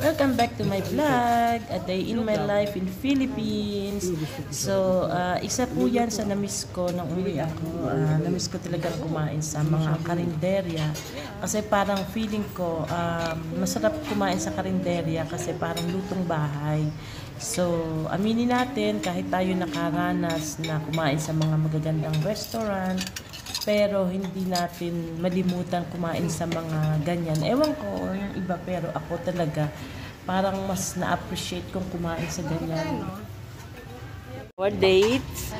Welcome back to my vlog, A Day in My Life in Philippines. So, isa po yan sa namiss ko nung uwi ako. Namiss ko talaga kumain sa mga karinderya. Kasi parang feeling ko, masarap kumain sa karinderya kasi parang lutong bahay. So, aminin natin, kahit tayo nakaranas na kumain sa mga magagandang restaurant, pero hindi natin malimutan kumain sa mga ganyan. Ewan ko yung iba, pero ako talaga parang mas na-appreciate kong kumain sa ganyan. Our dates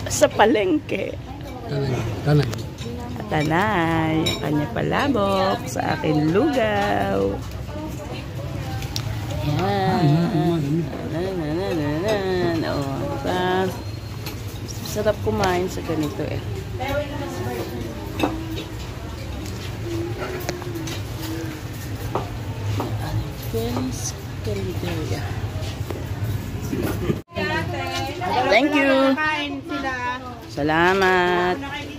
sa palengke. Tanay. Tanay. Ang kanya palabok sa akin lugaw. Yan. Oo, diba? Sarap kumain sa ganito eh. Friends, Carinderia. Thank you. Salamat. Ayan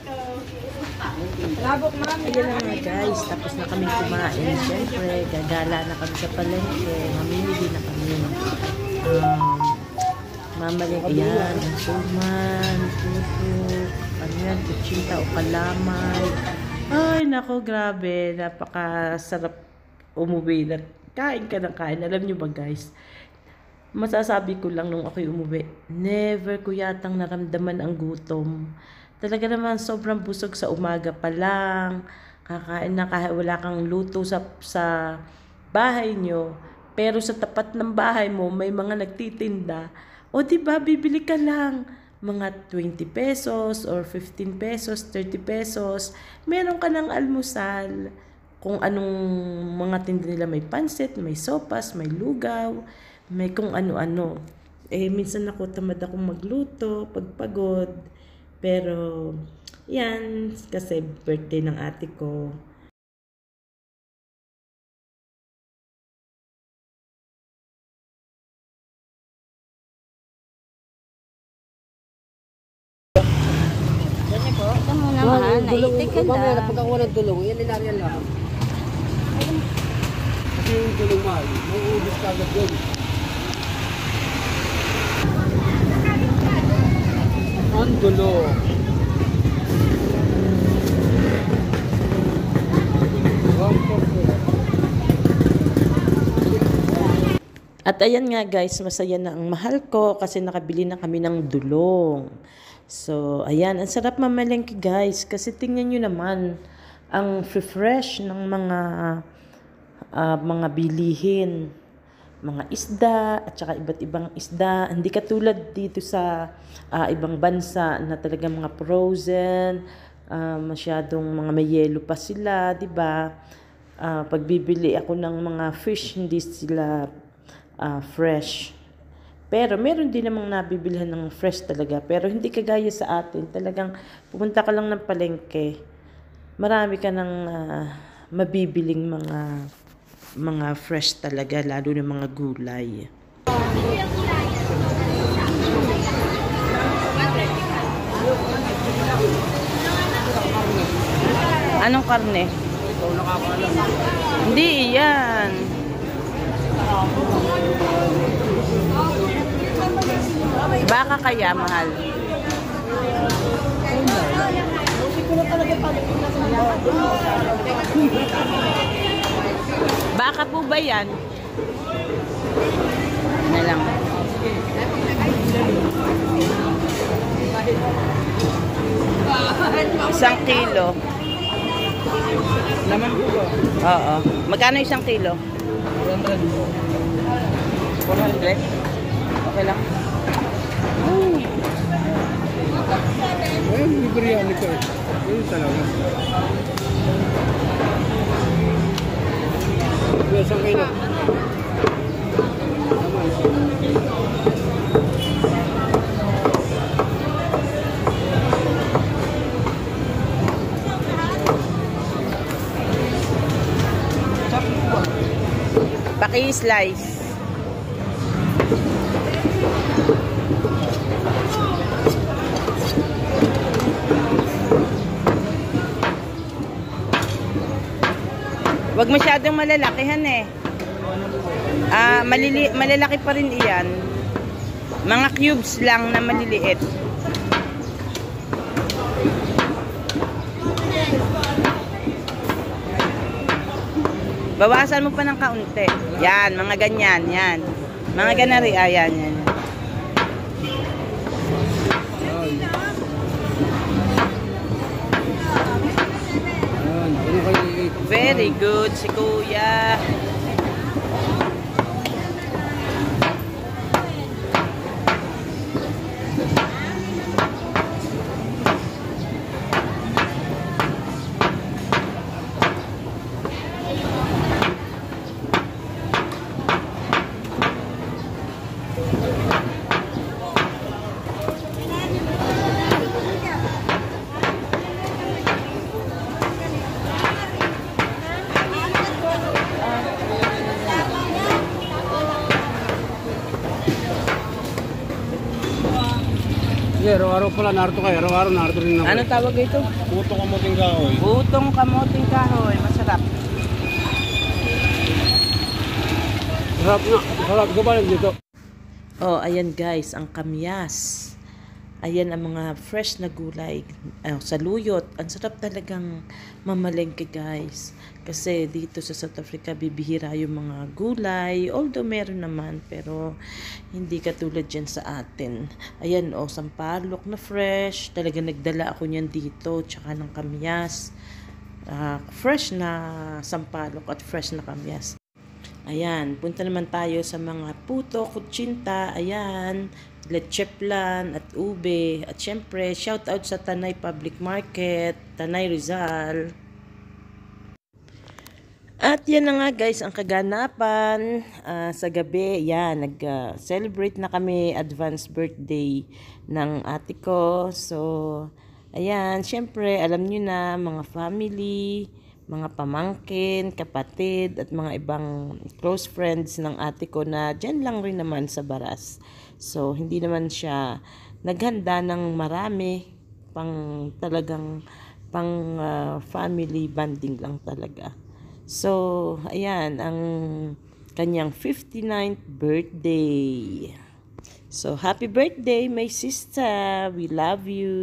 na nga guys, tapos na kami kumain. Siyempre, gagala na kami sa palengke. Mamimili na kami. Mamaling, ayan, ang suman, puto, ano yan, kutsinta o kalamay. Ay, nako, grabe. Napakasarap umuwi. Kain ka ng kain. Alam nyo ba guys, masasabi ko lang nung ako'y umuwi, never ko yatang naramdaman ang gutom. Talaga naman sobrang busog sa umaga pa lang. Kakain na kahit wala kang luto sa bahay nyo. Pero sa tapat ng bahay mo, may mga nagtitinda. O diba, bibili ka lang. Mga 20 pesos or 15 pesos, 30 pesos. Meron ka ng almusal. Kung anong mga tinda nila, may pansit, may sopas, may lugaw, may kung ano-ano. Eh, minsan ako tamad akong magluto, pagpagod. Pero, yan, kasi birthday ng ate ko. Ganyan po, ito muna mahal, naitik ka lang. Pagkakuha ng dulong, yan lang. Kasi yung dulong mahal, mauubos ka agad yun. Ang dulong. At ayan nga guys, masaya na ang mahal ko kasi nakabili na kami ng dulong. So, ayan, ang sarap mamalengke guys kasi tingnan nyo naman ang fresh ng mga bilihin, mga isda at saka iba't ibang isda. Hindi katulad dito sa ibang bansa na talaga mga frozen, masyadong mga may yelo pa sila, 'di ba? Pag bibili ako ng mga fish, hindi sila fresh. Pero meron din namang nabibilhan ng fresh talaga. Pero hindi kagaya sa atin. Talagang pumunta ka lang ng palengke, marami ka ng mabibiling mga fresh talaga, lalo ng mga gulay. Anong karne? Hindi yan. Baka kaya mahal. Baka po ba yan? Na lang. Isang kilo. Laman po ba? Oo. Magkano isang kilo? 400. Okay lang. Ayun, libre yan ito eh. Ayun talaga. Isang kilo. Paki-slice. Wag masyadong malalakihan eh. Malalaki pa rin iyan. Mga cubes lang na maliliit. Bawasan mo pa ng kaunti. Yan, mga ganyan, yan. Mga ganari, ayan, yan. Very good si Kuya. Sige, araw-araw pala narito kayo. Araw-araw narito rin ako. Ano tawag ito? Puto kamuting kahoy. Butong kamoting kahoy. Masarap. Sarap nga. Sarap. Gabalik dito. Oh, ayan guys, ang kamyas. Ayan ang mga fresh na gulay. Saluyot. Ang sarap talagang mamalengke guys. Kasi dito sa South Africa, bibihira yung mga gulay. Although meron naman, pero hindi katulad dyan sa atin. Ayan, sampalok na fresh. Talagang nagdala ako niyan dito. Tsaka ng kamyas. Fresh na sampalok at fresh na kamyas. Ayan, punta naman tayo sa mga puto, kutsinta, ayan, leche plan at ube. At syempre, shout out sa Tanay Public Market, Tanay Rizal. At yan na nga guys, ang kaganapan sa gabi. Yan, nag-celebrate na kami advance birthday ng ate ko. So, ayan, syempre, alam nyo na, mga family, mga pamangkin, kapatid, at mga ibang close friends ng ate ko na dyan lang rin naman sa Baras. So, hindi naman siya naghanda ng marami, talagang family bonding lang talaga. So, ayan, ang kanyang 59th birthday. So, happy birthday, my sister. We love you.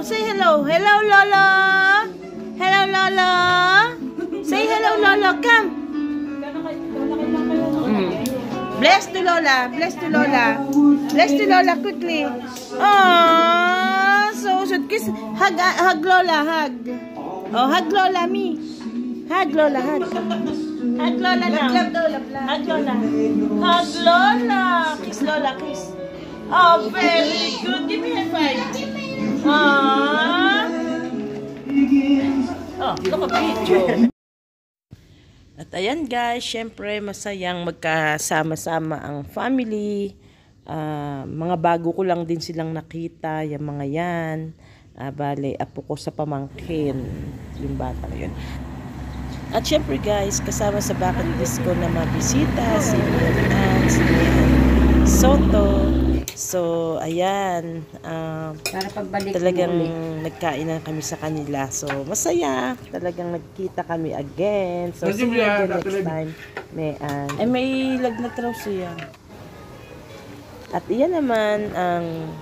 Say hello. Hello, Lolo. Hello, Lolo. Say hello, Lolo. Come. Bless to Lola. Bless to Lola. Bless to Lola quickly. Oh, so sweet. Kiss. Hug Lola. Hug. Oh, hug Lola, me. Hug Lola. Hug. Hug Lola now. Hug Lola. Hug Lola. Kiss Lola. Kiss. Oh, very good. Give me a five. Aww. Oh, look at video. At ayan guys, syempre masayang magkasama-sama ang family. Mga bago ko lang din silang nakita, yung mga yan. Bale, apo ko sa pamangkin, yung bata yun. At syempre guys, kasama sa bucket list ko na mabisita si Mian, si Soto. So, ayan, talagang nagkainan kami sa kanila. So, masaya. Talagang nagkita kami again. So, see you again next time. May lagnat raw siya. At iyan naman ang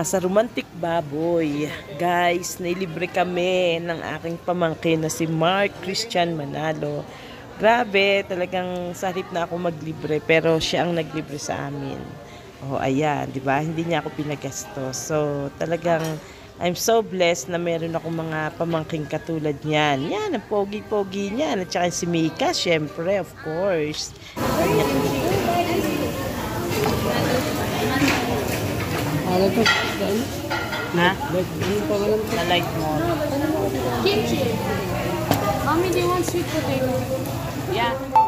sa Romantic Baboy. Guys, nailibre kami ng aking pamangkin na si Mark Christian Manalo. Grabe, talagang sarip na ako maglibre. Pero siya ang naglibre sa amin. Oh, ayan, di ba? Hindi niya ako pinagasto. So, talagang I'm so blessed na meron ako mga pamangking katulad niyan. Yan, ang pogi-pogi niyan. At saka si Mika, syempre, of course. Ano to? Ano? Ha? Anong pangalan to? Sa light mo. Kimchi. Mommy, do you want sweet potato? Yeah.